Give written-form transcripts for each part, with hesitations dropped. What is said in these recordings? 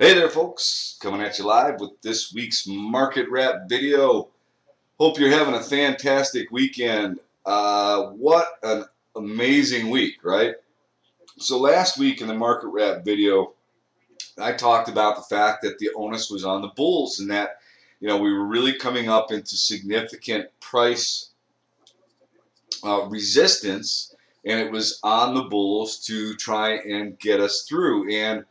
Hey there folks, coming at you live with this week's market wrap video. Hope you're having a fantastic weekend. What an amazing week, right? So last week in the market wrap video, I talked about the fact that the onus was on the bulls and that we were really coming up into significant price resistance, and it was on the bulls to try and get us through. And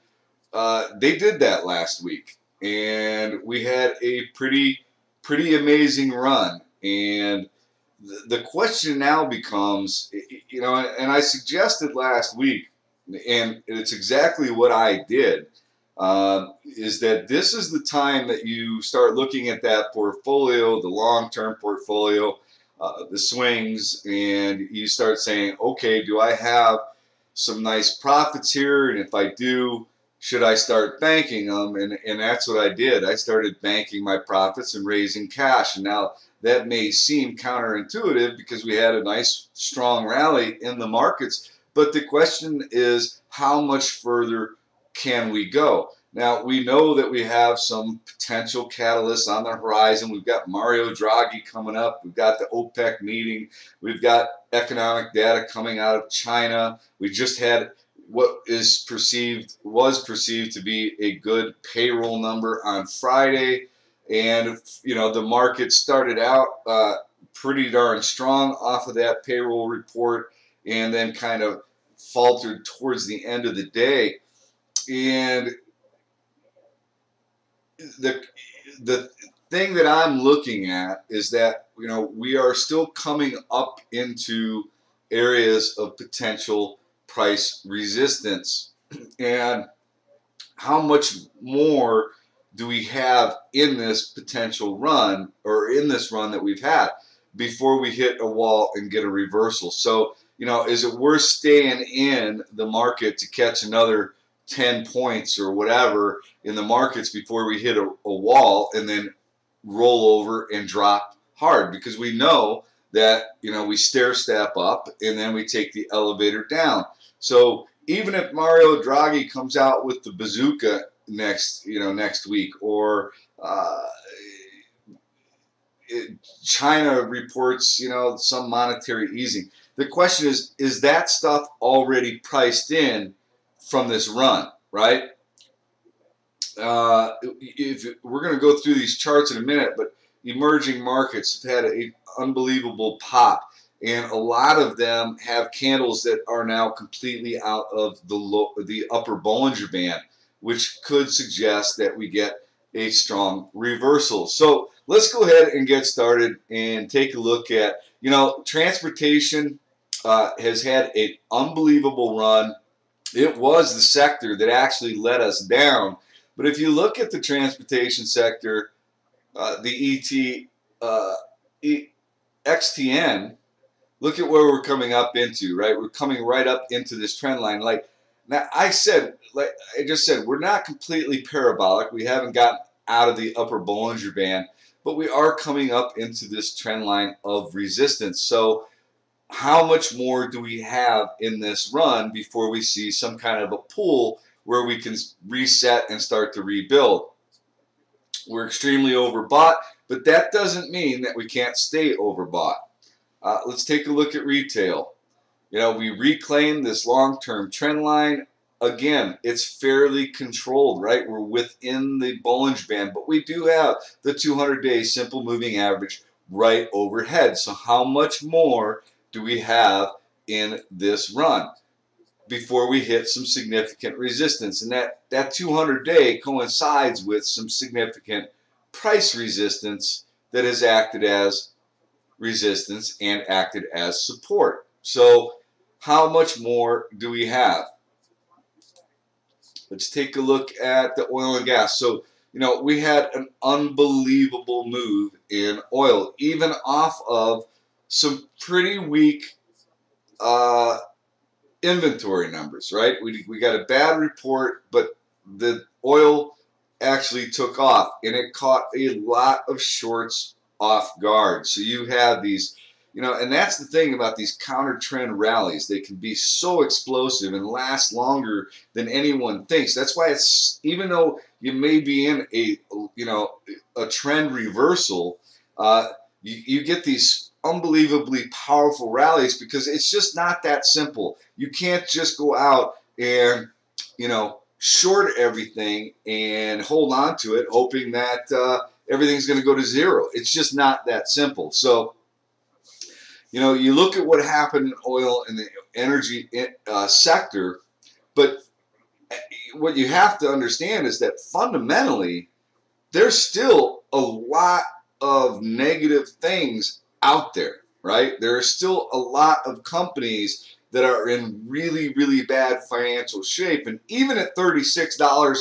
they did that last week, and we had a pretty amazing run. And the question now becomes, and I suggested last week, and it's exactly what I did, is that this is the time that you start looking at that portfolio, the long-term portfolio, the swings, and you start saying, okay, do I have some nice profits here? And if I do, should I start banking them? And that's what I did. I started banking my profits and raising cash. And now that may seem counterintuitive because we had a nice strong rally in the markets. But the question is, how much further can we go? Now, we know that we have some potential catalysts on the horizon. We've got Mario Draghi coming up. We've got the OPEC meeting. We've got economic data coming out of China. We just had what was perceived to be a good payroll number on Friday. And, the market started out pretty darn strong off of that payroll report and then kind of faltered towards the end of the day. And the thing that I'm looking at is that we are still coming up into areas of potential price resistance, and how much more do we have in this potential run, or in this run that we've had, before we hit a wall and get a reversal? So is it worth staying in the market to catch another 10 points or whatever in the markets before we hit a wall and then roll over and drop hard? Because we know that we stair step up and then we take the elevator down. So even if Mario Draghi comes out with the bazooka next week, or China reports some monetary easing, the question is that stuff already priced in from this run, right? If we're going to go through these charts in a minute, but emerging markets have had an unbelievable pop, and a lot of them have candles that are now completely out of the upper Bollinger Band, which could suggest that we get a strong reversal. So let's go ahead and get started and take a look at, transportation has had an unbelievable run. It was the sector that actually let us down. But if you look at the transportation sector, the XTN, look at where we're coming up into, right? We're coming right up into this trend line. Like I just said, we're not completely parabolic. We haven't gotten out of the upper Bollinger Band, but we are coming up into this trend line of resistance. So how much more do we have in this run before we see some kind of a pull where we can reset and start to rebuild? We're extremely overbought, but that doesn't mean that we can't stay overbought. Let's take a look at retail. We reclaim this long-term trend line. Again, it's fairly controlled, right? We're within the Bollinger Band, but we do have the 200-day simple moving average right overhead. So how much more do we have in this run before we hit some significant resistance? And that 200-day coincides with some significant price resistance that has acted as resistance and acted as support. So how much more do we have? Let's take a look at the oil and gas. So we had an unbelievable move in oil, even off of some pretty weak inventory numbers, right? We got a bad report, but the oil actually took off, and it caught a lot of shorts off guard. So you have these You know, and that's the thing about these counter trend rallies. They can be so explosive and last longer than anyone thinks. That's why it's, even though you may be in a, you know, a trend reversal, you get these unbelievably powerful rallies because it's just not that simple. You can't just go out and, you know, short everything and hold on to it hoping that everything's going to go to zero. It's just not that simple. So, you know, you look at what happened in oil and the energy sector, but what you have to understand is that fundamentally, there's still a lot of negative things out there, right? There are still a lot of companies that are in really, really bad financial shape. And even at $36 or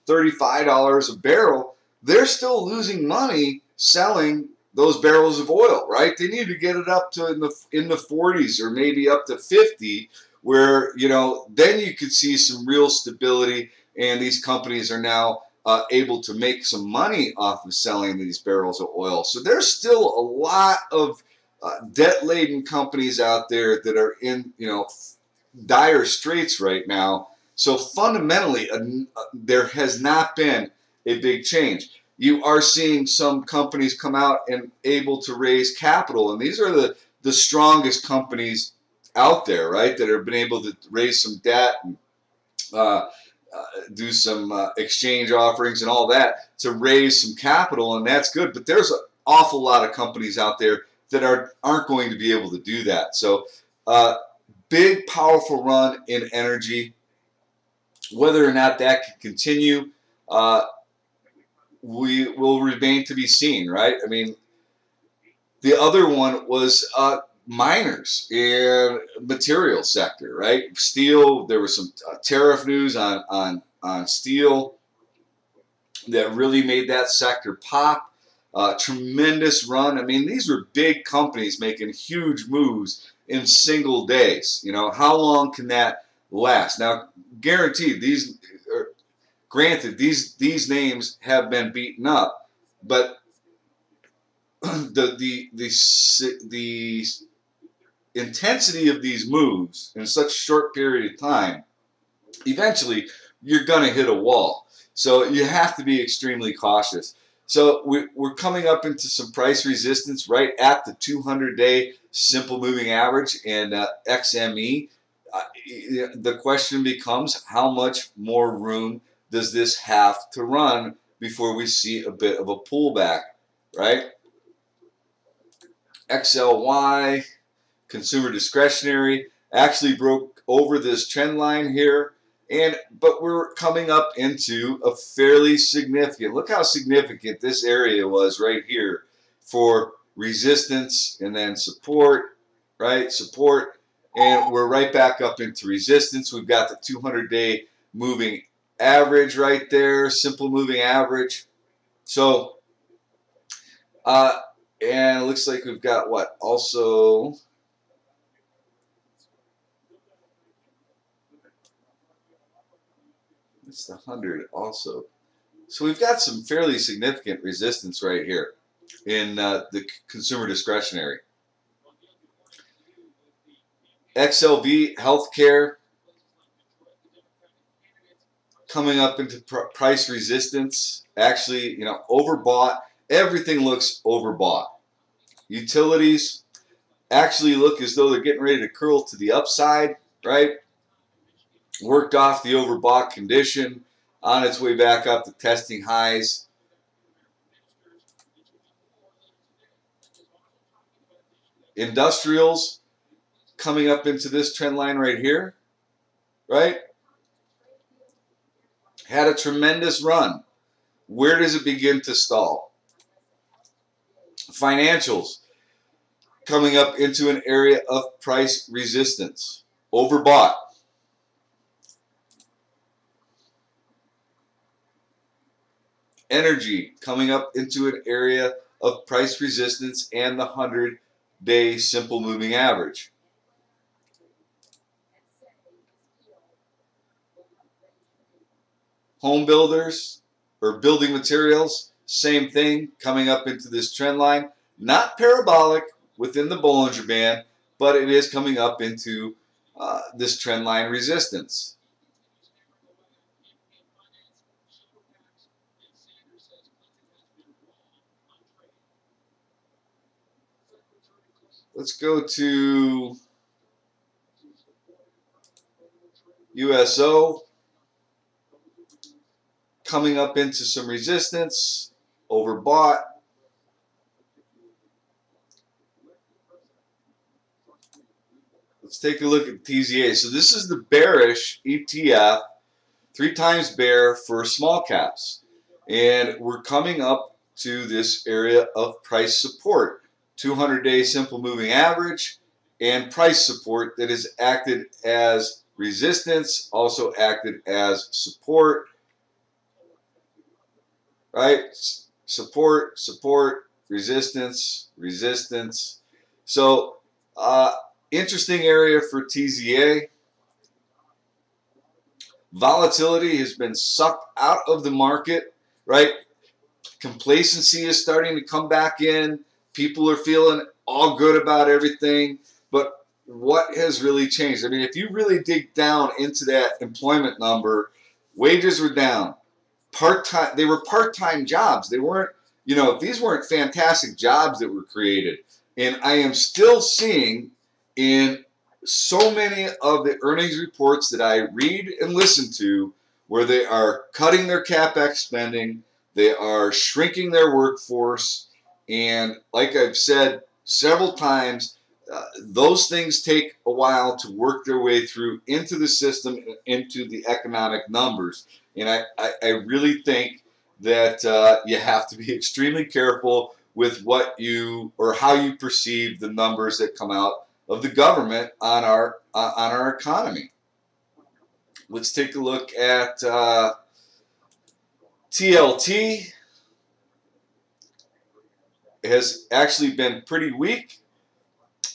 $35 a barrel, they're still losing money selling those barrels of oil, right? They need to get it up to in the 40s or maybe up to 50, where, you know, then you could see some real stability, and these companies are now able to make some money off of selling these barrels of oil. So there's still a lot of debt-laden companies out there that are in, you know, dire straits right now. So fundamentally, there has not been a big change. You are seeing some companies come out and able to raise capital, and these are the strongest companies out there, right? That have been able to raise some debt and uh, do some exchange offerings and all that to raise some capital, and that's good. But there's an awful lot of companies out there that aren't going to be able to do that. So, big, powerful run in energy. Whether or not that can continue, we will remain to be seen, right? I mean, the other one was miners and material sector, right? Steel. There was some tariff news on steel that really made that sector pop. Tremendous run. I mean, these were big companies making huge moves in single days. You know, how long can that last? Now, guaranteed, granted, these names have been beaten up, but the intensity of these moves in such a short period of time, eventually you're going to hit a wall. So you have to be extremely cautious. So we're coming up into some price resistance right at the 200-day simple moving average in XME. The question becomes, how much more room does this have to run before we see a bit of a pullback, right? XLY, consumer discretionary, actually broke over this trend line here, but we're coming up into a fairly significant, look how significant this area was right here for resistance and then support, right? Support, and we're right back up into resistance. We've got the 200-day moving average right there, simple moving average. So, and it looks like we've got what? Also, it's the 100 also. So we've got some fairly significant resistance right here in the consumer discretionary. XLV healthcare coming up into price resistance. Actually, you know, overbought. Everything looks overbought. Utilities actually look as though they're getting ready to curl to the upside, right? Worked off the overbought condition, on its way back up to testing highs. Industrials coming up into this trend line right here, right? Had a tremendous run. Where does it begin to stall? Financials coming up into an area of price resistance. Overbought. Energy coming up into an area of price resistance and the 100-day simple moving average. Home builders or building materials, same thing, coming up into this trend line. Not parabolic, within the Bollinger Band, but it is coming up into this trend line resistance. Let's go to USO, coming up into some resistance, overbought. Let's take a look at TZA. So this is the bearish ETF, 3 times bear for small caps. And we're coming up to this area of price support, 200-day simple moving average, and price support that has acted as resistance, also acted as support, right? Support, support, resistance, resistance. So, interesting area for TZA. Volatility has been sucked out of the market, right? Complacency is starting to come back in. People are feeling all good about everything. But what has really changed? I mean, if you really dig down into that employment number, wages were down. Part-time, they were part-time jobs. They weren't, these weren't fantastic jobs that were created. And I am still seeing in so many of the earnings reports that I read and listen to where they are cutting their CapEx spending, they are shrinking their workforce, and like I've said several times, those things take a while to work their way through into the system, into the economic numbers. And I really think that you have to be extremely careful with what you or how you perceive the numbers that come out of the government on our economy. Let's take a look at TLT. It has actually been pretty weak.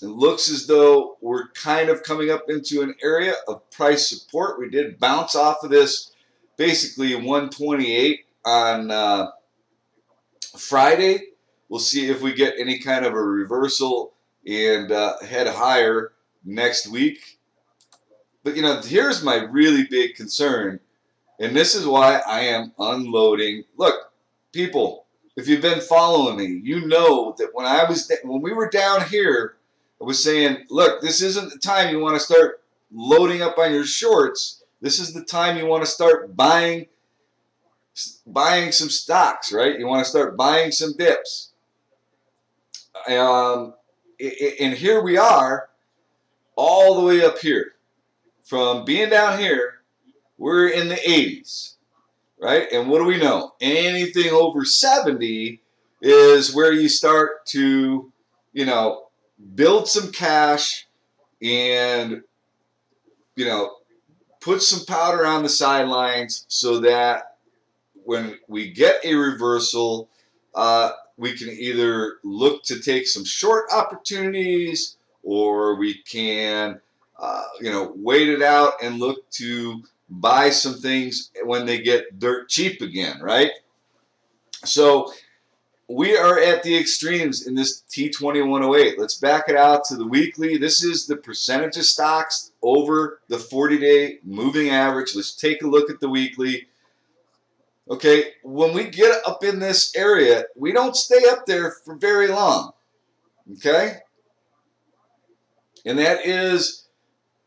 It looks as though we're kind of coming up into an area of price support. We did bounce off of this basically 128 on Friday. We'll see if we get any kind of a reversal and head higher next week. But here's my really big concern, and this is why I am unloading. Look, people, if you've been following me, you know that when we were down here, I was saying, look, this isn't the time you want to start loading up on your shorts. This is the time you want to start buying some stocks, right? You want to start buying some dips. And here we are, all the way up here. From being down here, we're in the 80s, right? And what do we know? Anything over 70 is where you start to, build some cash and, put some powder on the sidelines so that when we get a reversal, we can either look to take some short opportunities, or we can, wait it out and look to buy some things when they get dirt cheap again, right? So we are at the extremes in this T2108. Let's back it out to the weekly. This is the percentage of stocks over the 40-day moving average. Let's take a look at the weekly. Okay, when we get up in this area, we don't stay up there for very long. Okay? And that is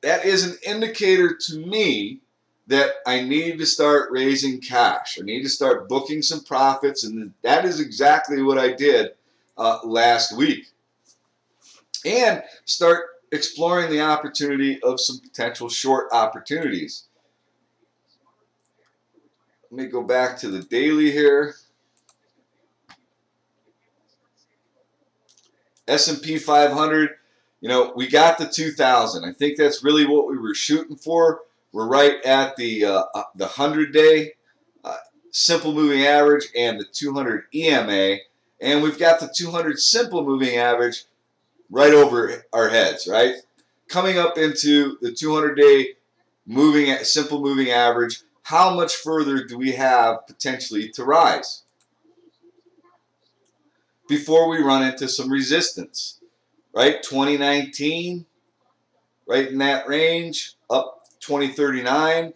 an indicator to me that I need to start raising cash. I need to start booking some profits, and that is exactly what I did last week. And start exploring the opportunity of some potential short opportunities. Let me go back to the daily here. S&P 500, we got the 2,000. I think that's really what we were shooting for. We're right at the 100-day simple moving average and the 200 EMA, and we've got the 200 simple moving average right over our heads, right? Coming up into the 200-day simple moving average, how much further do we have potentially to rise before we run into some resistance? right? 2019, right in that range, up 2039.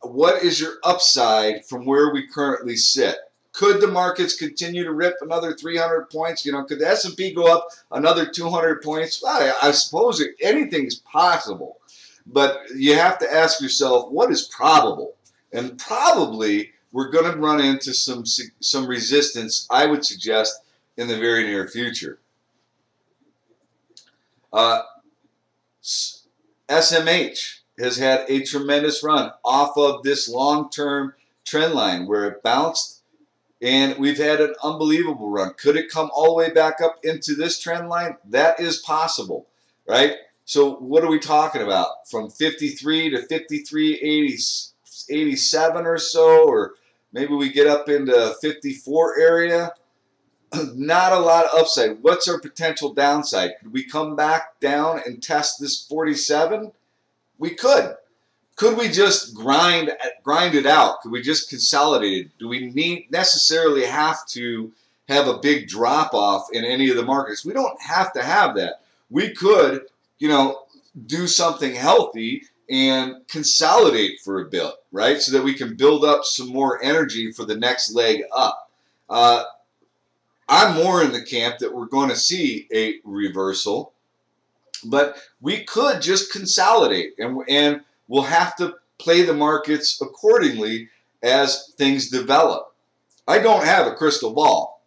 What is your upside from where we currently sit? Could the markets continue to rip another 300 points? Could the S&P go up another 200 points? Well, I suppose anything is possible. But you have to ask yourself, what is probable? And probably we're going to run into some resistance, I would suggest, in the very near future. SMH has had a tremendous run off of this long-term trend line where it bounced, and we've had an unbelievable run. Could it come all the way back up into this trend line? That is possible, right? So what are we talking about? From 53 to 53.87 or so, or maybe we get up into 54 area. Not a lot of upside. What's our potential downside? Could we come back down and test this 47? We could. Could we just grind it out? Could we just consolidate it? Do we necessarily have to have a big drop off in any of the markets? We don't have to have that. We could, do something healthy and consolidate for a bit, right? So that we can build up some more energy for the next leg up. I'm more in the camp that we're going to see a reversal, but we could just consolidate, and we'll have to play the markets accordingly as things develop. I don't have a crystal ball,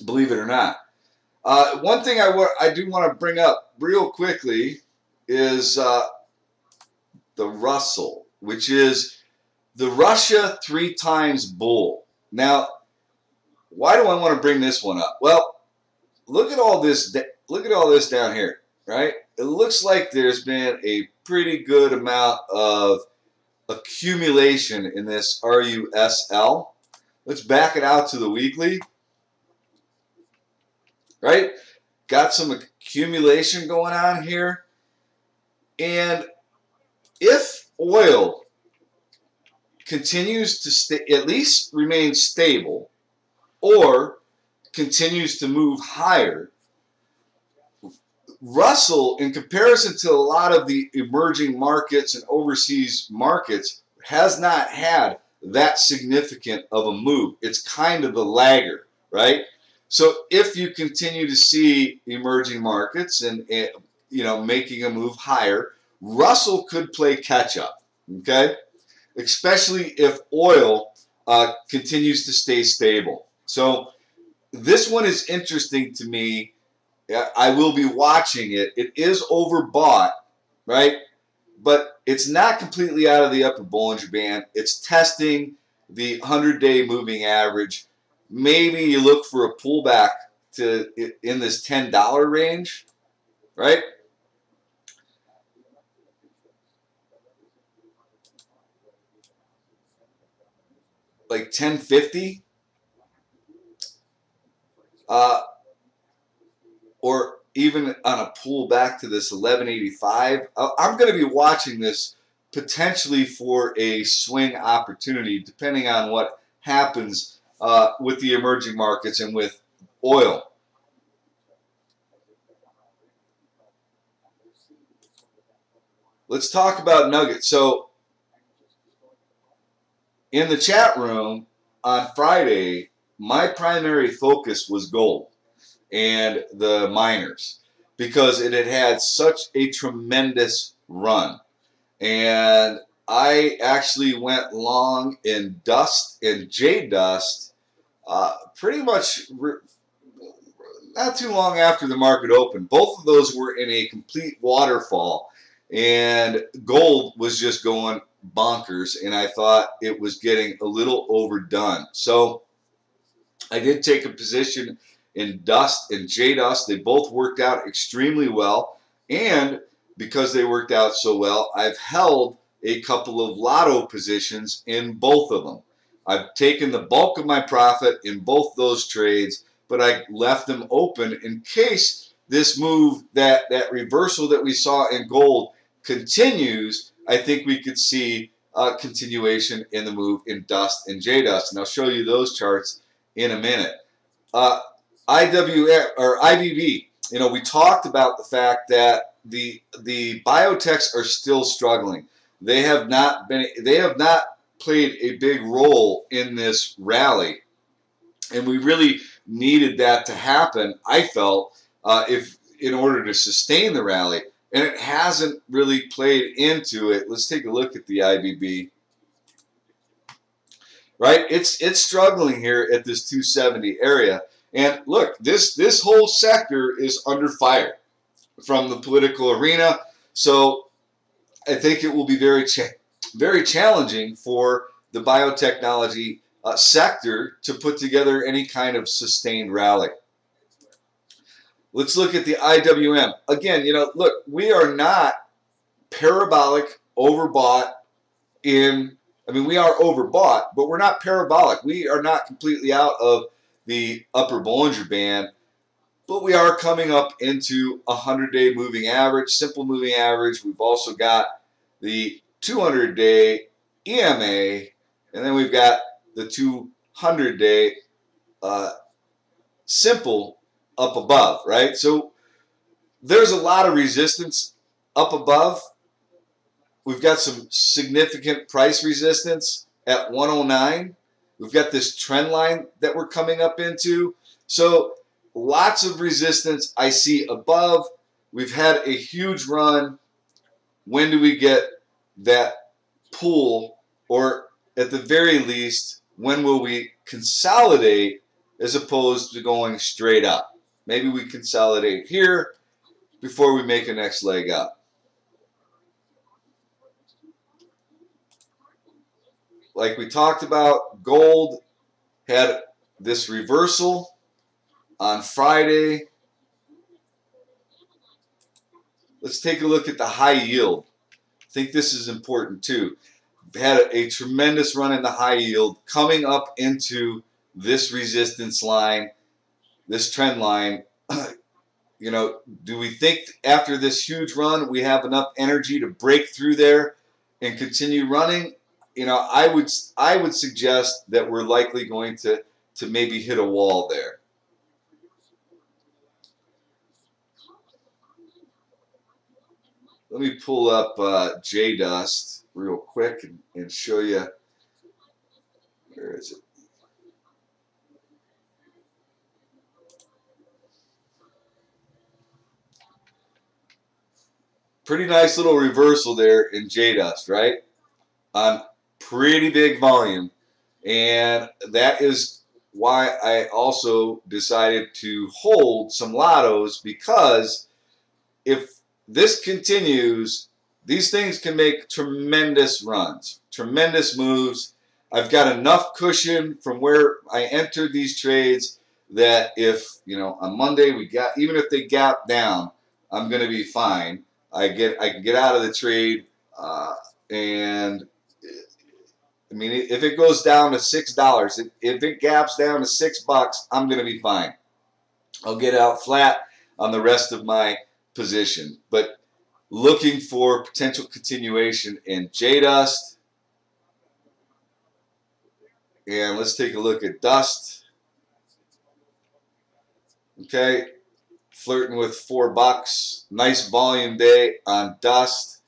believe it or not. One thing I do want to bring up real quickly is the Russell, which is the Russia 3 times bull. Now, why do I want to bring this one up? Well, look at all this down here, right? It looks like there's been a pretty good amount of accumulation in this RUSL. Let's back it out to the weekly, right? Got some accumulation going on here. And if oil continues to at least remain stable, or continues to move higher, Russell, in comparison to a lot of the emerging markets and overseas markets, has not had that significant of a move. It's kind of the lagger, right? So if you continue to see emerging markets and making a move higher, Russell could play catch up, okay? Especially if oil continues to stay stable. So this one is interesting to me. I will be watching it. It is overbought, right? But it's not completely out of the upper Bollinger Band. It's testing the 100-day moving average. Maybe you look for a pullback in this $10 range, right? Like 10.50. Or even on a pull back to this 11.85. I'm going to be watching this potentially for a swing opportunity, depending on what happens with the emerging markets and with oil. Let's talk about nuggets. So in the chat room on Friday, my primary focus was gold and the miners, because it had had such a tremendous run. And I actually went long in dust and J dust pretty much not too long after the market opened. Both of those were in a complete waterfall, and gold was just going bonkers, and I thought it was getting a little overdone. So I did take a position in dust and J dust. They both worked out extremely well, and because they worked out so well, I've held a couple of lotto positions in both of them. I've taken the bulk of my profit in both those trades, but I left them open in case this move, that reversal that we saw in gold, continues. I think we could see a continuation in the move in dust and J dust, and I'll show you those charts in a minute. IWM or IBB. You know, we talked about the fact that the biotechs are still struggling. They have not played a big role in this rally, and we really needed that to happen. I felt if in order to sustain the rally, and it hasn't really played into it. Let's take a look at the IBB. Right, it's struggling here at this 270 area, and look, this whole sector is under fire from the political arena. So I think it will be very challenging for the biotechnology sector to put together any kind of sustained rally. Let's look at the IWM. Again, you know, look, we are not parabolic overbought in, I mean, we are overbought, but we're not parabolic. We are not completely out of the upper Bollinger Band, but we are coming up into a 100-day moving average, simple moving average. We've also got the 200-day EMA, and then we've got the 200-day simple up above, right? So there's a lot of resistance up above. We've got some significant price resistance at 109. We've got this trend line that we're coming up into. So lots of resistance I see above. We've had a huge run. When do we get that pull? Or at the very least, when will we consolidate as opposed to going straight up? Maybe we consolidate here before we make a next leg up. Like we talked about, gold had this reversal on Friday. Let's take a look at the high yield. I think this is important too. Had a tremendous run in the high yield, coming up into this resistance line, this trend line. You know, do we think after this huge run we have enough energy to break through there and continue running? You know, I would suggest that we're likely going to maybe hit a wall there. Let me pull up JDust real quick and show you. Where is it? Pretty nice little reversal there in JDust, right? On pretty big volume. And that is why I also decided to hold some lottos, because if this continues, these things can make tremendous runs, tremendous moves. I've got enough cushion from where I entered these trades that if, you know, on Monday we got, even if they gap down, I'm going to be fine. I can get out of the trade, and I mean, if it goes down to $6, if it gaps down to $6, I'm going to be fine. I'll get out flat on the rest of my position. But looking for potential continuation in JDust. And let's take a look at Dust. Okay, flirting with $4. Nice volume day on Dust.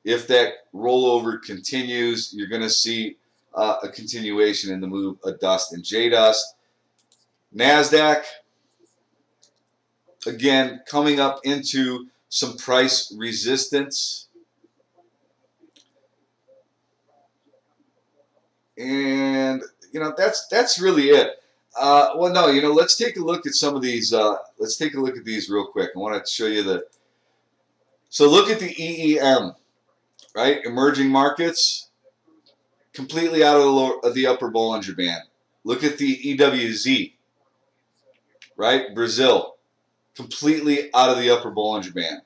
If that rollover continues, you're going to see a continuation in the move of Dust and JDust. NASDAQ, again, coming up into some price resistance. And, you know, that's really it. Well, no, you know, let's take a look at some of these. Let's take a look at these real quick. I want to show you the. So look at the EEM, right? Emerging markets, completely out of the upper Bollinger Band. Look at the EWZ, right? Brazil, completely out of the upper Bollinger Band.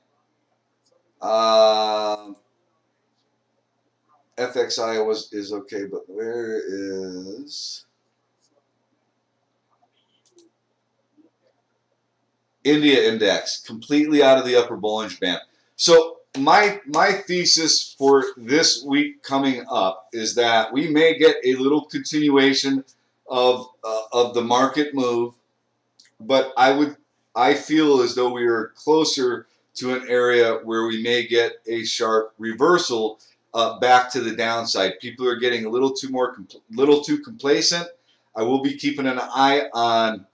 FXI is okay, but where is India index? Completely out of the upper Bollinger Band. So my thesis for this week coming up is that we may get a little continuation of the market move. but I feel as though we are closer to an area where we may get a sharp reversal back to the downside. People are getting a little too complacent. I will be keeping an eye on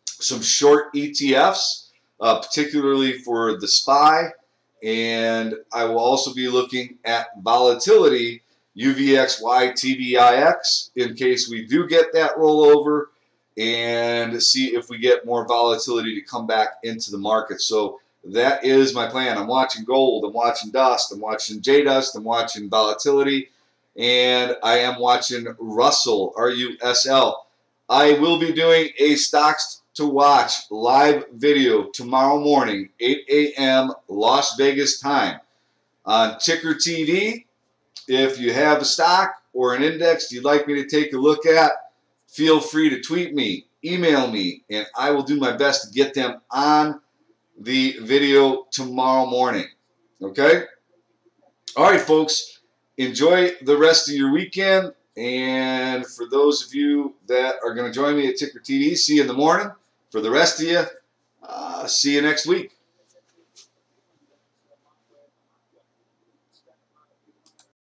some short ETFs, particularly for the SPY, and I will also be looking at volatility, UVXY, TVIX, in case we do get that rollover, and see if we get more volatility to come back into the market. So that is my plan. I'm watching gold, I'm watching dust, I'm watching J-dust, I'm watching volatility, and I am watching Russell, RUSL. I will be doing a stocks to watch live video tomorrow morning, 8 a.m. Las Vegas time on Ticker TV. If you have a stock or an index you'd like me to take a look at, feel free to tweet me, email me, and I will do my best to get them on the video tomorrow morning. Okay? All right, folks. Enjoy the rest of your weekend. And for those of you that are going to join me at Ticker TV, see you in the morning. For the rest of you, see you next week.